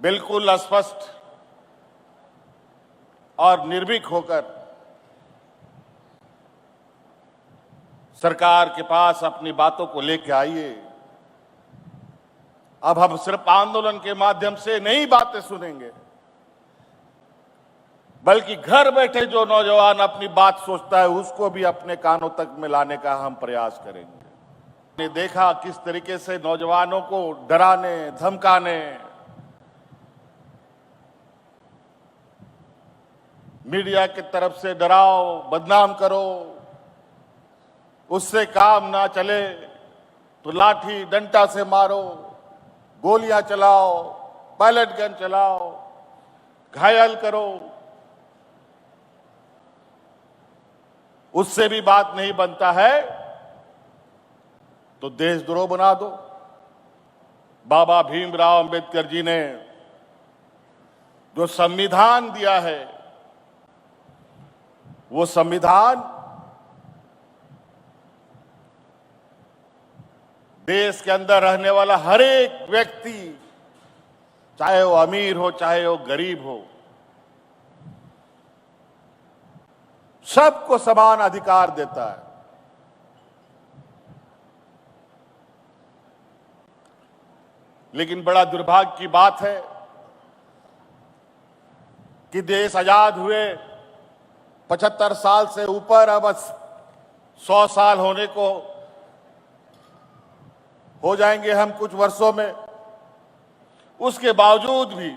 बिल्कुल स्पष्ट और निर्भीक होकर सरकार के पास अपनी बातों को लेकर आइए। अब हम सिर्फ आंदोलन के माध्यम से नहीं बातें सुनेंगे, बल्कि घर बैठे जो नौजवान अपनी बात सोचता है उसको भी अपने कानों तक में लाने का हम प्रयास करेंगे। ने देखा किस तरीके से नौजवानों को डराने धमकाने, मीडिया की तरफ से डराओ बदनाम करो, उससे काम ना चले तो लाठी डंडा से मारो, गोलियां चलाओ, पैलेट गन चलाओ, घायल करो, उससे भी बात नहीं बनता है तो देशद्रोह बना दो। बाबा भीमराव अंबेडकर जी ने जो संविधान दिया है, वो संविधान देश के अंदर रहने वाला हर एक व्यक्ति, चाहे वो अमीर हो चाहे वो गरीब हो, सबको समान अधिकार देता है। लेकिन बड़ा दुर्भाग्य की बात है कि देश आजाद हुए 75 साल से ऊपर, अब 100 साल होने को हो जाएंगे हम कुछ वर्षों में। उसके बावजूद भी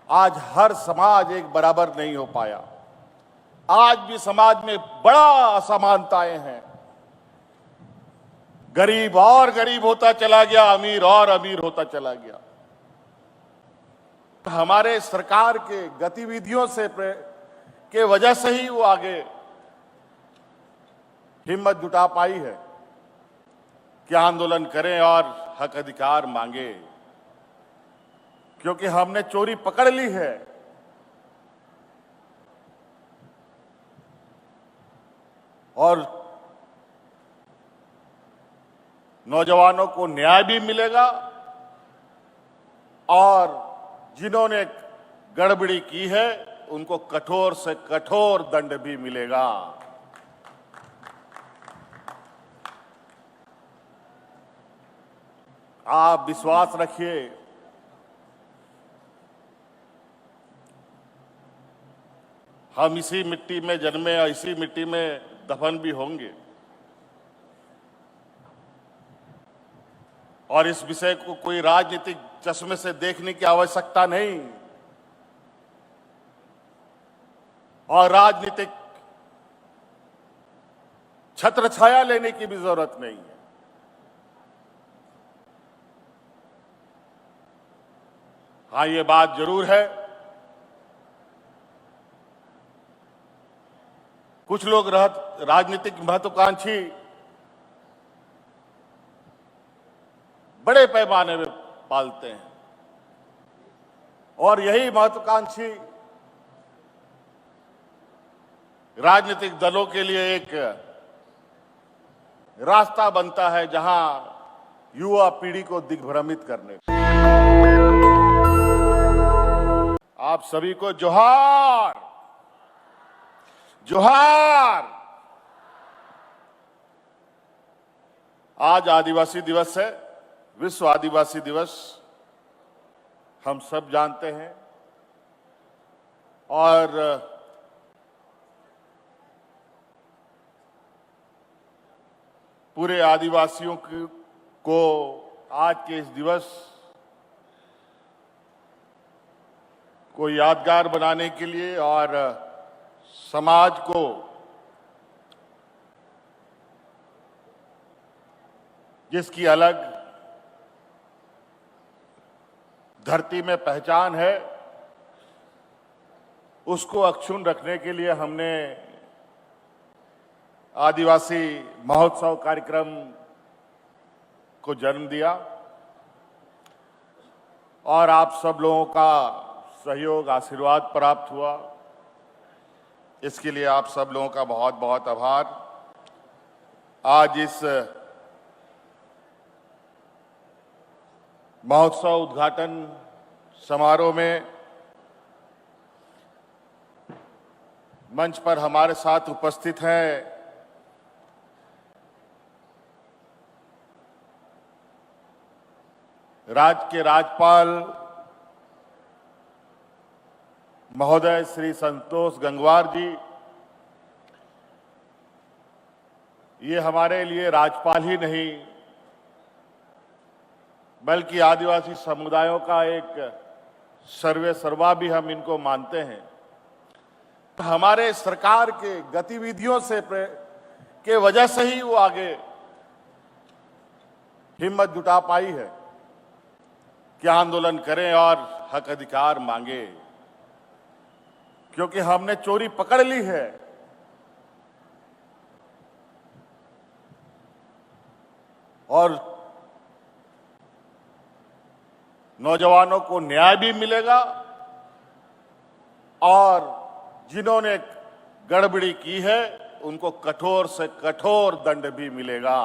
आज हर समाज एक बराबर नहीं हो पाया। आज भी समाज में बड़ा असमानताएं हैं। गरीब और गरीब होता चला गया, अमीर और अमीर होता चला गया। हमारे सरकार के गतिविधियों से के वजह से ही वो आगे हिम्मत जुटा पाई है कि आंदोलन करें और हक अधिकार मांगे, क्योंकि हमने चोरी पकड़ ली है। और नौजवानों को न्याय भी मिलेगा और जिन्होंने गड़बड़ी की है उनको कठोर से कठोर दंड भी मिलेगा। आप विश्वास रखिए, हम इसी मिट्टी में जन्मे और इसी मिट्टी में दफन भी होंगे। और इस विषय को कोई राजनीतिक चश्मे से देखने की आवश्यकता नहीं और राजनीतिक छत्र छाया लेने की भी जरूरत नहीं है। हाँ, ये बात जरूर है, कुछ लोग राजनीतिक महत्वाकांक्षी बड़े पैमाने में पालते हैं और यही महत्वाकांक्षी राजनीतिक दलों के लिए एक रास्ता बनता है जहां युवा पीढ़ी को दिग्भ्रमित करने का। आप सभी को जोहार जोहार। आज आदिवासी दिवस है, विश्व आदिवासी दिवस, हम सब जानते हैं। और पूरे आदिवासियों को आज के इस दिवस को यादगार बनाने के लिए और समाज को जिसकी अलग धरती में पहचान है, उसको अक्षुण्ण रखने के लिए हमने आदिवासी महोत्सव कार्यक्रम को जन्म दिया और आप सब लोगों का सहयोग आशीर्वाद प्राप्त हुआ। इसके लिए आप सब लोगों का बहुत बहुत आभार। आज इस महोत्सव उद्घाटन समारोह में मंच पर हमारे साथ उपस्थित हैं राज्य के राज्यपाल महोदय श्री संतोष गंगवार जी। ये हमारे लिए राज्यपाल ही नहीं बल्कि आदिवासी समुदायों का एक सर्वे सर्वा भी हम इनको मानते हैं। हमारे सरकार के गतिविधियों से के वजह से ही वो आगे हिम्मत जुटा पाई है कि आंदोलन करें और हक अधिकार मांगे, क्योंकि हमने चोरी पकड़ ली है। और नौजवानों को न्याय भी मिलेगा और जिन्होंने गड़बड़ी की है उनको कठोर से कठोर दंड भी मिलेगा।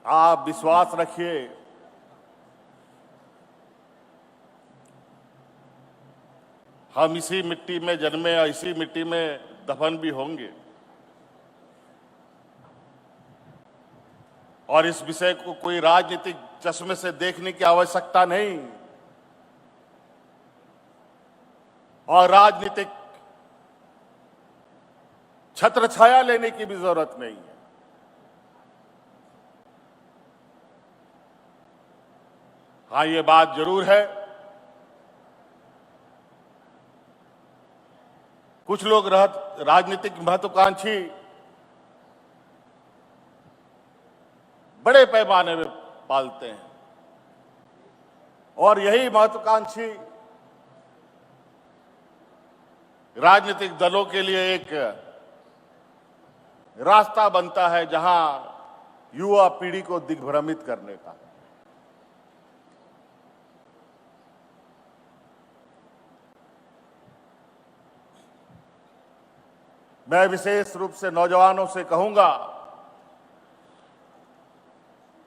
आप विश्वास रखिए, हम इसी मिट्टी में जन्मे और इसी मिट्टी में दफन भी होंगे और इस विषय को कोई राजनीतिक चश्मे से देखने की आवश्यकता नहीं और राजनीतिक छत्र छाया लेने की भी जरूरत नहीं है। हाँ, ये बात जरूर है, कुछ लोग राजनीतिक महत्वाकांक्षी बड़े पैमाने में पालते हैं और यही महत्वाकांक्षी राजनीतिक दलों के लिए एक रास्ता बनता है जहां युवा पीढ़ी को दिग्भ्रमित करने का। मैं विशेष रूप से नौजवानों से कहूंगा,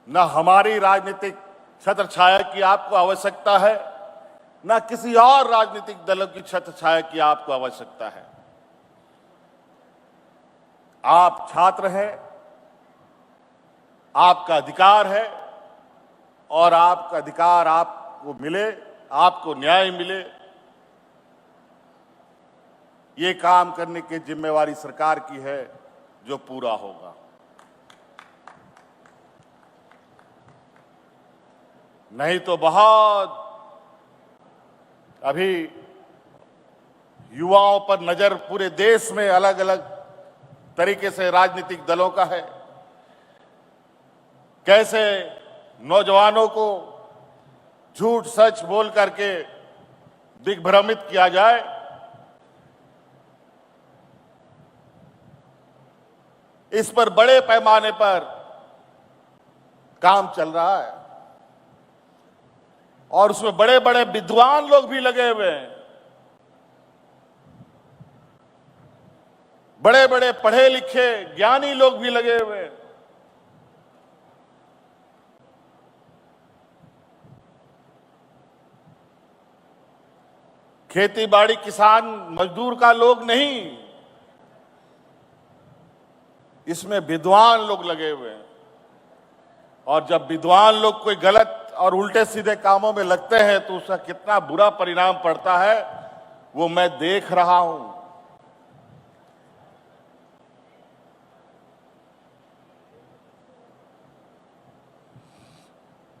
न हमारी राजनीतिक छत्र छाया की आपको आवश्यकता है, न किसी और राजनीतिक दलों की छत्र छाया की आपको आवश्यकता है। आप छात्र हैं, आपका अधिकार है और आपका अधिकार आपको मिले, आपको न्याय मिले, ये काम करने की जिम्मेवारी सरकार की है जो पूरा होगा। नहीं तो बहुत अभी युवाओं पर नजर पूरे देश में अलग अलग तरीके से राजनीतिक दलों का है। कैसे नौजवानों को झूठ सच बोल करके दिग्भ्रमित किया जाए, इस पर बड़े पैमाने पर काम चल रहा है और उसमें बड़े बड़े विद्वान लोग भी लगे हुए हैं, बड़े बड़े पढ़े लिखे ज्ञानी लोग भी लगे हुए हैं। खेती बाड़ी किसान मजदूर का लोग नहीं, इसमें विद्वान लोग लगे हुए हैं और जब विद्वान लोग कोई गलत और उल्टे सीधे कामों में लगते हैं तो उसका कितना बुरा परिणाम पड़ता है वो मैं देख रहा हूं।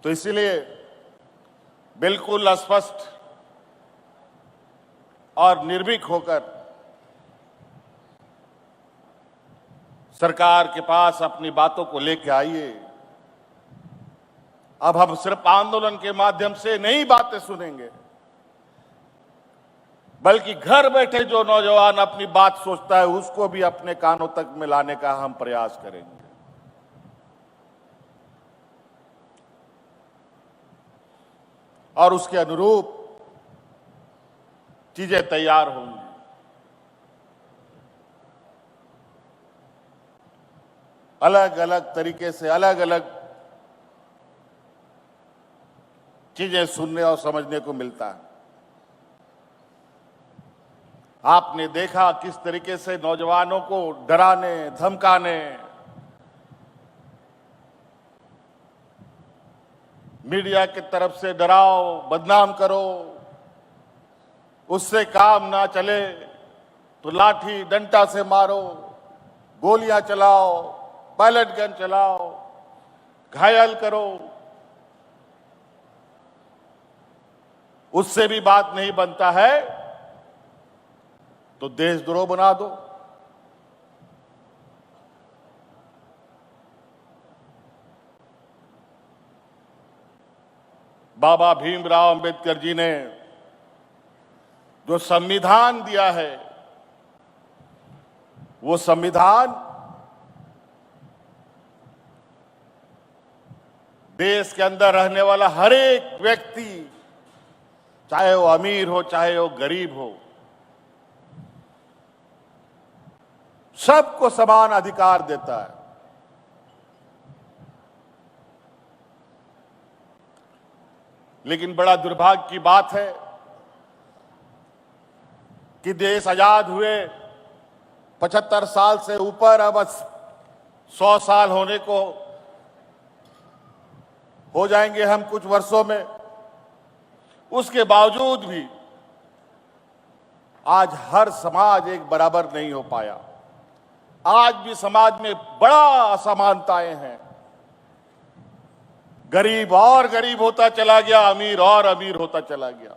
तो इसीलिए बिल्कुल स्पष्ट और निर्भीक होकर सरकार के पास अपनी बातों को लेकर आइए। अब हम सिर्फ आंदोलन के माध्यम से नहीं बातें सुनेंगे, बल्कि घर बैठे जो नौजवान अपनी बात सोचता है उसको भी अपने कानों तक में लाने का हम प्रयास करेंगे। और उसके अनुरूप चीजें तैयार होंगी। अलग अलग तरीके से अलग अलग चीजें सुनने और समझने को मिलता है। आपने देखा किस तरीके से नौजवानों को डराने धमकाने, मीडिया की तरफ से डराओ, बदनाम करो, उससे काम ना चले तो लाठी डंडा से मारो, गोलियां चलाओ, पैलेट गन चलाओ, घायल करो। उससे भी बात नहीं बनता है तो देशद्रोह बना दो। बाबा भीमराव अंबेडकर जी ने जो संविधान दिया है, वो संविधान देश के अंदर रहने वाला हर एक व्यक्ति, चाहे वो अमीर हो चाहे वो गरीब हो, सबको समान अधिकार देता है। लेकिन बड़ा दुर्भाग्य की बात है कि देश आजाद हुए 75 साल से ऊपर, अब 100 साल होने को हो जाएंगे हम कुछ वर्षों में। उसके बावजूद भी आज हर समाज एक बराबर नहीं हो पाया। आज भी समाज में बड़ा असमानताएं हैं। गरीब और गरीब होता चला गया, अमीर और अमीर होता चला गया।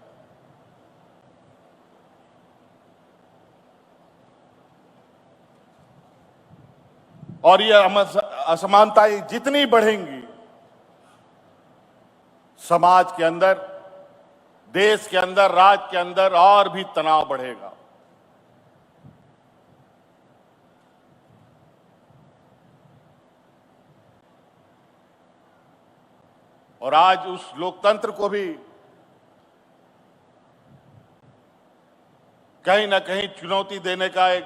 और ये असमानताएं जितनी बढ़ेंगी, समाज के अंदर, देश के अंदर, राज्य के अंदर और भी तनाव बढ़ेगा। और आज उस लोकतंत्र को भी कहीं ना कहीं चुनौती देने का एक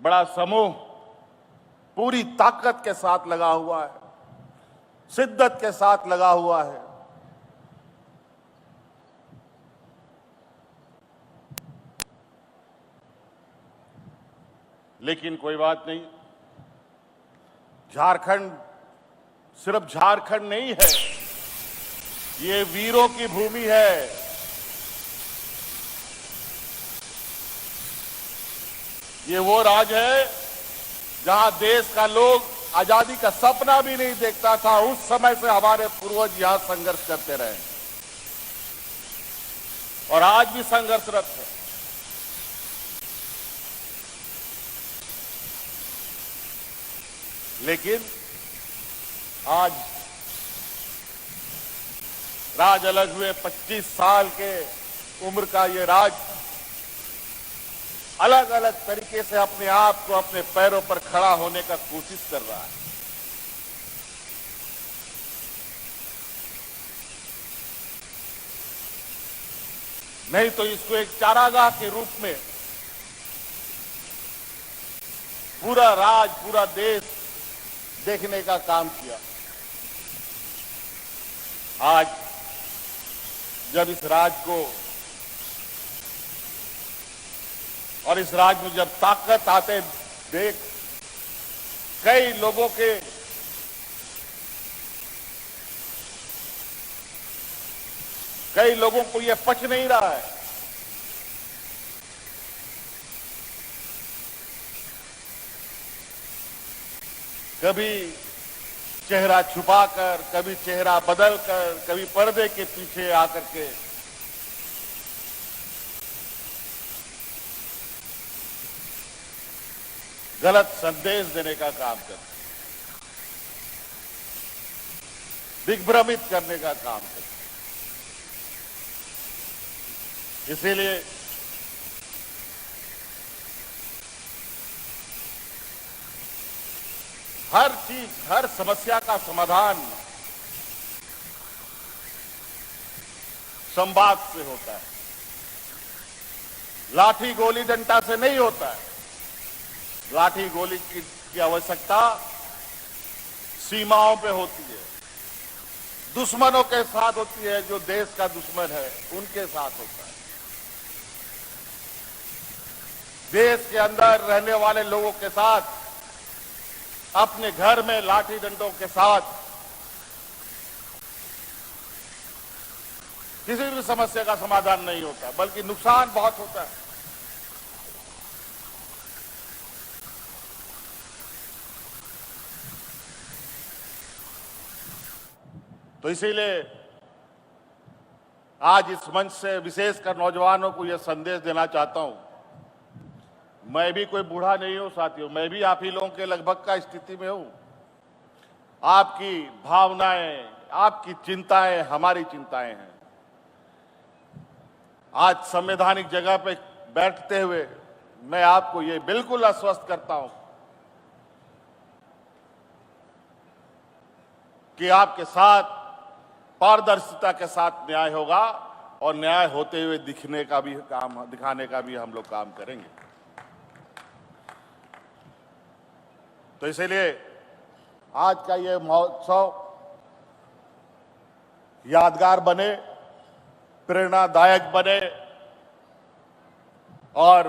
बड़ा समूह पूरी ताकत के साथ लगा हुआ है, शिद्दत के साथ लगा हुआ है। लेकिन कोई बात नहीं, झारखंड सिर्फ झारखंड नहीं है, ये वीरों की भूमि है। ये वो राज्य है जहां देश का लोग आजादी का सपना भी नहीं देखता था। उस समय से हमारे पूर्वज यहां संघर्ष करते रहे और आज भी संघर्षरत है। लेकिन आज राज अलग हुए 25 साल के उम्र का ये राज्य अलग अलग तरीके से अपने आप को अपने पैरों पर खड़ा होने का कोशिश कर रहा है। नहीं तो इसको एक चारागाह के रूप में पूरा राज, पूरा देश देखने का काम किया। आज जब इस राज्य को और इस राज्य में जब ताकत आते देख कई लोगों को यह पच नहीं रहा है। कभी चेहरा छुपाकर, कभी चेहरा बदलकर, कभी पर्दे के पीछे आकर के गलत संदेश देने का काम करते, दिग्भ्रमित करने का काम करते। इसीलिए हर चीज, हर समस्या का समाधान संवाद से होता है, लाठी गोली डंडा से नहीं होता है। लाठी गोली की की आवश्यकता सीमाओं पे होती है, दुश्मनों के साथ होती है। जो देश का दुश्मन है उनके साथ होता है। देश के अंदर रहने वाले लोगों के साथ, अपने घर में लाठी डंडों के साथ किसी भी समस्या का समाधान नहीं होता, बल्कि नुकसान बहुत होता है। तो इसीलिए आज इस मंच से विशेषकर नौजवानों को यह संदेश देना चाहता हूं। मैं भी कोई बूढ़ा नहीं हूं साथियों, मैं भी आप ही लोगों के लगभग का स्थिति में हूं। आपकी भावनाएं, आपकी चिंताएं हमारी चिंताएं हैं। आज संवैधानिक जगह पे बैठते हुए मैं आपको ये बिल्कुल आश्वस्त करता हूं कि आपके साथ पारदर्शिता के साथ न्याय होगा और न्याय होते हुए दिखाने का भी हम लोग काम करेंगे। तो इसलिए आज का ये महोत्सव यादगार बने, प्रेरणादायक बने और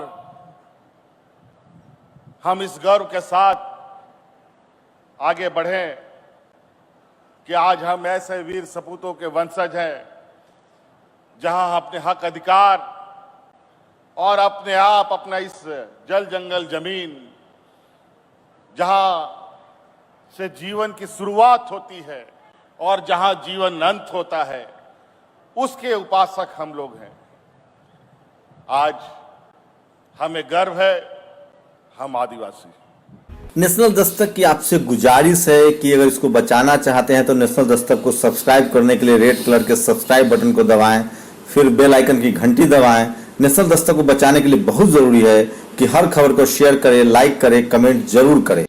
हम इस गर्व के साथ आगे बढ़ें कि आज हम ऐसे वीर सपूतों के वंशज हैं जहां अपने हक अधिकार और अपने आप अपना इस जल जंगल जमीन जहां से जीवन की शुरुआत होती है और जहां जीवन अंत होता है, उसके उपासक हम लोग हैं। आज हमें गर्व है, हम आदिवासी। नेशनल दस्तक की आपसे गुजारिश है कि अगर इसको बचाना चाहते हैं तो नेशनल दस्तक को सब्सक्राइब करने के लिए रेड कलर के सब्सक्राइब बटन को दबाएं, फिर बेल आइकन की घंटी दबाएं। नेशनल दस्तक को बचाने के लिए बहुत जरूरी है कि हर खबर को शेयर करें, लाइक करें, कमेंट जरूर करें।